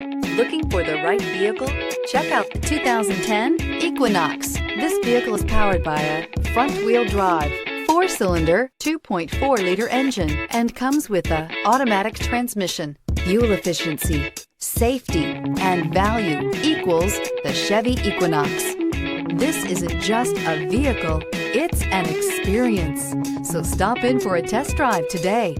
Looking for the right vehicle? Check out the 2010 Equinox. This vehicle is powered by a front-wheel drive, 4-cylinder, 2.4-liter engine, and comes with a automatic transmission. Fuel efficiency, safety, and value equals the Chevy Equinox. This isn't just a vehicle, it's an experience. So stop in for a test drive today.